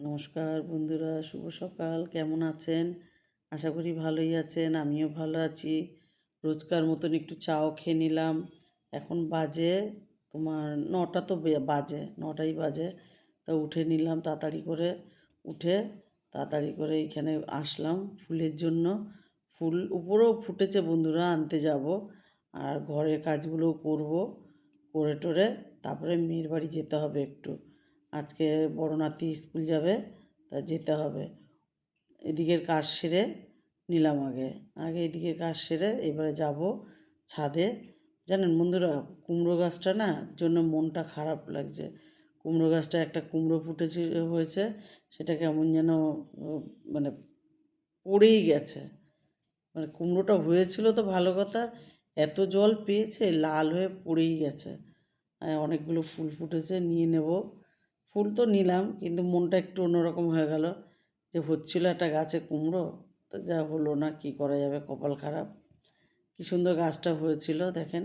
নমস্কার বন্ধুরা, শুভ সকাল। কেমন আছেন? আশা করি ভালোই আছেন। আমিও ভালো আছি। রোজকার মতন একটু চাও খেয়ে নিলাম। এখন বাজে তোমার 9টা, তো বাজে 9টাই বাজে। তা উঠে নিলাম তাড়াতাড়ি করে। উঠে তাড়াতাড়ি করে এইখানে আসলাম ফুলের জন্য। ফুল উপরেও ফুটেছে বন্ধুরা, আনতে যাব। আর ঘরের কাজগুলোও করব। করে টোরে তারপরে মেয়ের বাড়ি যেতে হবে একটু। আজকে বড় নাতি স্কুল যাবে, তা যেতে হবে। এদিকের কাজ সেরে নিলাম আগে আগে এদিকের কাজ সেরে এবারে যাব ছাদে। জানেন বন্ধুরা, কুমড়ো গাছটা না জন্য মনটা খারাপ লাগছে। কুমড়ো গাছটা একটা কুমড়ো ফুটেছে হয়েছে, সেটা কেমন যেন মানে পড়েই গেছে। মানে কুমড়োটা হয়েছিল তো ভালো কথা, এত জল পেয়েছে লাল হয়ে পড়েই গেছে। অনেকগুলো ফুল ফুটেছে, নিয়ে নেব। ফুল তো নিলাম, কিন্তু মনটা একটু অন্যরকম হয়ে গেল যে হচ্ছিল একটা গাছে কুমড়ো, তো যা হলো না, কি করা যাবে, কপাল খারাপ। কি সুন্দর গাছটা হয়েছিল দেখেন।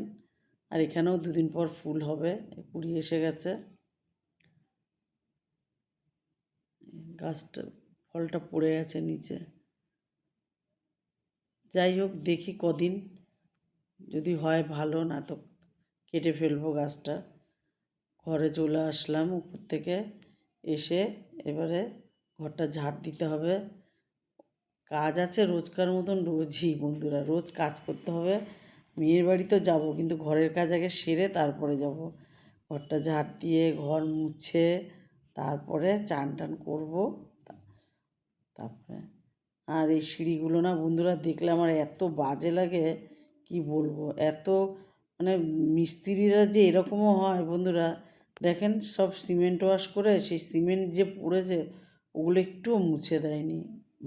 আর এখানেও 2 দিন পর ফুল হবে, কুড়ি এসে গেছে। গাছটা ফলটা পড়ে গেছে নিচে। যাই হোক, দেখি কদিন, যদি হয় ভালো, না তো কেটে ফেলবো গাছটা। ঘরে চলে আসলাম উপর থেকে, এসে এবারে ঘরটা ঝাড় দিতে হবে। কাজ আছে রোজকার মতন, রোজই বন্ধুরা, রোজ কাজ করতে হবে। মেয়ের বাড়ি তো যাবো, কিন্তু ঘরের কাজ আগে সেরে তারপরে যাব। ঘরটা ঝাড় দিয়ে ঘর মুছে তারপরে চান টান করবো। তারপরে আর এই সিঁড়িগুলো না বন্ধুরা, দেখলে আমার এত বাজে লাগে, কি বলবো। এত মানে মিস্ত্রিরা যে এরকমও হয় বন্ধুরা, দেখেন সব সিমেন্ট ওয়াশ করে সেই সিমেন্ট যে পড়েছে ওগুলো একটুও মুছে দেয়নি।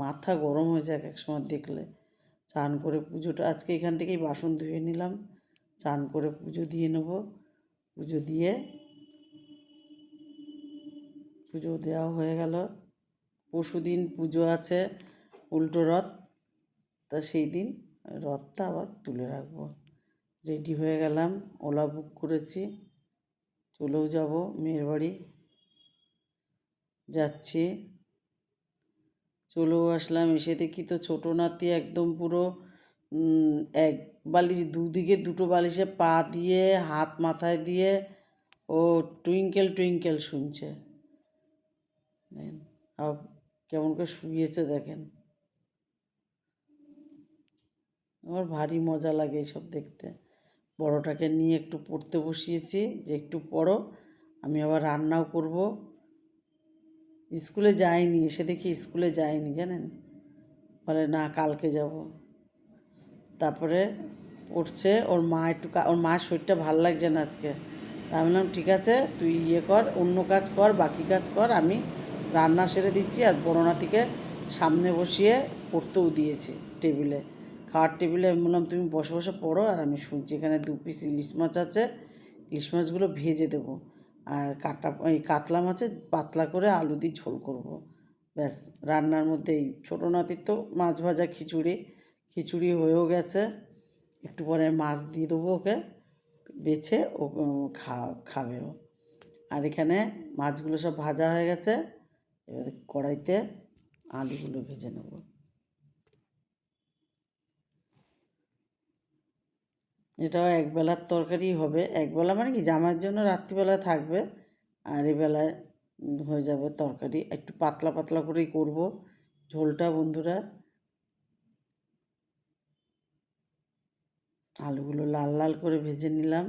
মাথা গরম হয়ে যায় এক সময় দেখলে। চান করে পুজোটা আজকে এখান থেকেই বাসন ধুয়ে নিলাম, চান করে পুজো দিয়ে নেব। পুজো দিয়ে পুজো দেওয়া হয়ে গেল। পরশুদিন পুজো আছে, উল্টো রথ। তা সেই দিন রথটা আবার তুলে রাখবো। রেডি হয়ে গেলাম, ওলা বুক করেছি, চলেও যাব মেয়ের বাড়ি। যাচ্ছি, চলেও আসলাম। এসে দেখি তো ছোটো নাতি একদম পুরো এক বালিশ, দুদিকে দুটো বালিশে পা দিয়ে হাত মাথায় দিয়ে ও টুইঙ্কেল টুইঙ্কেল শুনছে। আর কেমন করে শুয়েছে দেখেন। আমার ভারী মজা লাগে এইসব দেখতে। বড়টাকে নিয়ে একটু পড়তে বসিয়েছি, যে একটু পড়ো, আমি আবার রান্নাও করব। স্কুলে যায়নি, এসে দেখি স্কুলে যায়নি জানেন, বলে না কালকে যাব। তারপরে পড়ছে, ওর মা একটু ওর মার শরীরটা ভাল লাগছে না আজকে। তা আমি বললাম ঠিক আছে, তুই ইয়ে কর, অন্য কাজ কর, বাকি কাজ কর, আমি রান্না সেরে দিচ্ছি। আর বড় নাতিকে সামনে বসিয়ে পড়তেও দিয়েছি টেবিলে, খাওয়ার টেবিলে। আমি বললাম তুমি বসে বসে পড়ো আর আমি শুনছি। এখানে 2 পিস ইলিশ মাছ আছে, ইলিশ মাছগুলো ভেজে দেবো। আর এই কাতলা মাছের পাতলা করে আলু দিয়ে ঝোল করব। ব্যাস, রান্নার মধ্যেই ছোটো নাতির তো মাছ ভাজা খিচুড়ি, খিচুড়ি হয়েও গেছে। একটু পরে মাছ দিয়ে দেবো ওকে বেছে, ও খাবে ও। আর এখানে মাছগুলো সব ভাজা হয়ে গেছে, এবার কড়াইতে আলুগুলো ভেজে নেব। এটাও একবেলার তরকারি হবে। একবেলা মানে কি, জামার জন্য রাত্রিবেলায় থাকবে, আর এবেলায় হয়ে যাবে তরকারি। একটু পাতলা পাতলা করেই করব ঝোলটা বন্ধুরা। আলুগুলো লাল লাল করে ভেজে নিলাম।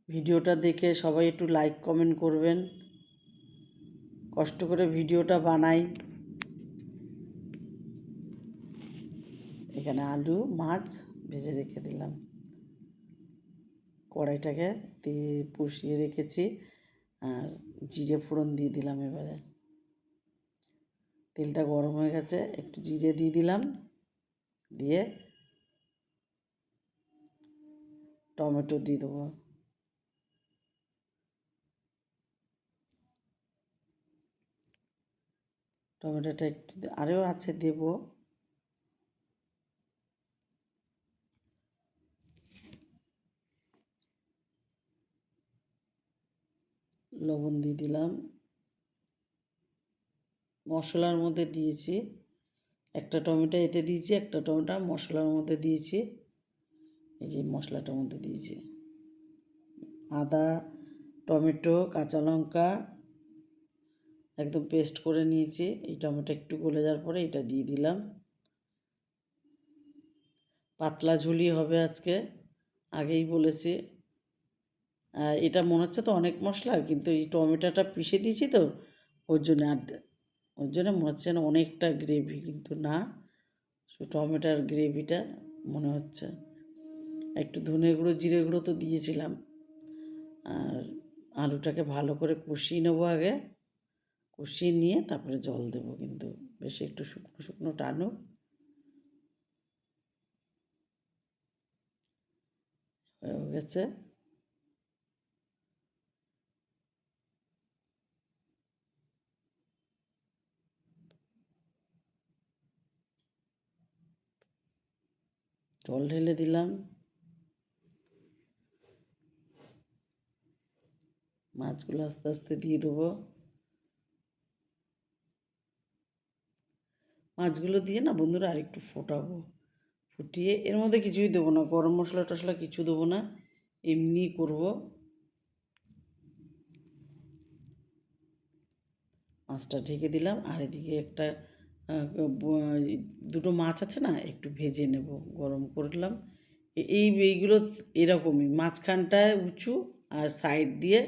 ভিডিওটা দেখে সবাই একটু লাইক কমেন্ট করবেন। কষ্ট করে ভিডিওটা বানাই। এখানে আলু মাছ ভেজে রেখে দিলাম, কড়াইটাকে দিয়ে বসিয়ে রেখেছি। আর জিরে ফোড়ন দিয়ে দিলাম। এবারে তেলটা গরম হয়ে গেছে, একটু জিরে দিয়ে দিলাম, দিয়ে টমেটো দিয়ে দেবো। টমেটোটা একটু আরও আছে দেবো। লবণ দিয়ে দিলাম, মশলার মধ্যে দিয়েছি, একটা টমেটো এতে দিয়েছি, একটা টমেটো মশলার মধ্যে দিয়েছি, এই যে মশলাটার মধ্যে দিয়েছি আদা, টমেটো, কাঁচা লঙ্কা একদম পেস্ট করে নিয়েছি। এই টমেটো একটু গলে যাওয়ার পরে এটা দিয়ে দিলাম। পাতলা ঝুলি হবে আজকে, আগেই বলেছি। এটা মনে হচ্ছে তো অনেক মশলা, কিন্তু এই টমেটোটা পিষে দিয়েছি তো ওর জন্য মনে হচ্ছে না অনেকটা গ্রেভি, কিন্তু না, টমেটোর গ্রেভিটা মনে হচ্ছে। একটু ধনে গুঁড়ো জিরে গুঁড়ো তো দিয়েছিলাম। আর আলুটাকে ভালো করে কষিয়ে নেবো আগে, কষিয়ে নিয়ে তারপরে জল দেবো, কিন্তু বেশি একটু শুকনো শুকনো টানুক। হয়ে গেছে। জল ঢেলে দিলাম, মাছগুলো আস্তে আস্তে দিয়ে দেবো। মাছগুলো দিয়ে না বন্ধুরা আরেকটু ফোটাবো, ফুটিয়ে এর মধ্যে কিছুই দেবো না, গরম মশলা টশলা কিছু দেবো না, এমনি করব। মাছটা ঢেকে দিলাম, আর এদিকে একটা দুটো মাছ আছে না, একটু ভেজে নেব, গরম করলাম। এইগুলো এরকমই, মাঝখানটায় উঁচু আর সাইড দিয়ে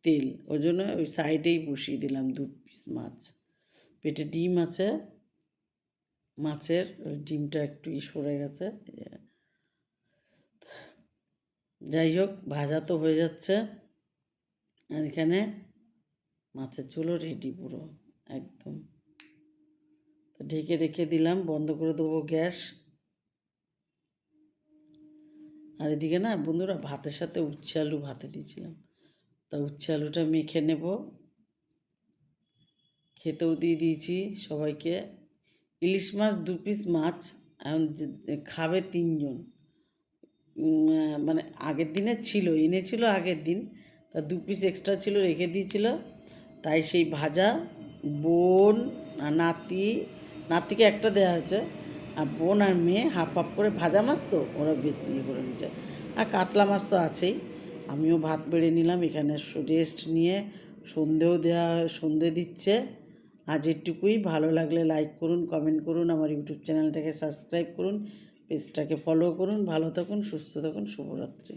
তেল, ওই জন্য ওই সাইডেই বসিয়ে দিলাম 2 পিস মাছ। পেটে ডিম আছে, মাছের ওই ডিমটা একটু সরে গেছে। যাই হোক, ভাজা তো হয়ে যাচ্ছে, আর এখানে মাছের ঝোলও রেডি পুরো একদম। তো ঢেকে রেখে দিলাম, বন্ধ করে দেবো গ্যাস। আর এদিকে না বন্ধুরা ভাতের সাথে উচ্ছে আলু ভাতে দিয়েছিলাম, তা উচ্ছে আলুটা মেখে নেব। খেতেও দিয়ে দিয়েছি সবাইকে। ইলিশ মাছ 2 পিস মাছ, এখন খাবে 3 জন। মানে আগের দিনে ছিল, এনেছিল আগের দিন, তা 2 পিস এক্সট্রা ছিল, রেখে দিয়েছিল। তাই সেই ভাজা, বোন আর নাতিকে একটা দেওয়া হয়েছে, আর বোন আর মেয়ে হাফ হাফ করে, ভাজা মাছ তো ওরা ইয়ে করে দিয়েছে, আর কাতলা মাছ তো আছেই। আমিও ভাত বেড়ে নিলাম, এখানে রেস্ট নিয়ে সন্ধে দিচ্ছে। আজ এটুকুই। ভালো লাগলে লাইক করুন, কমেন্ট করুন, আমার ইউটিউব চ্যানেলটাকে সাবস্ক্রাইব করুন, পেজটাকে ফলো করুন। ভালো থাকুন, সুস্থ থাকুন, শুভরাত্রি।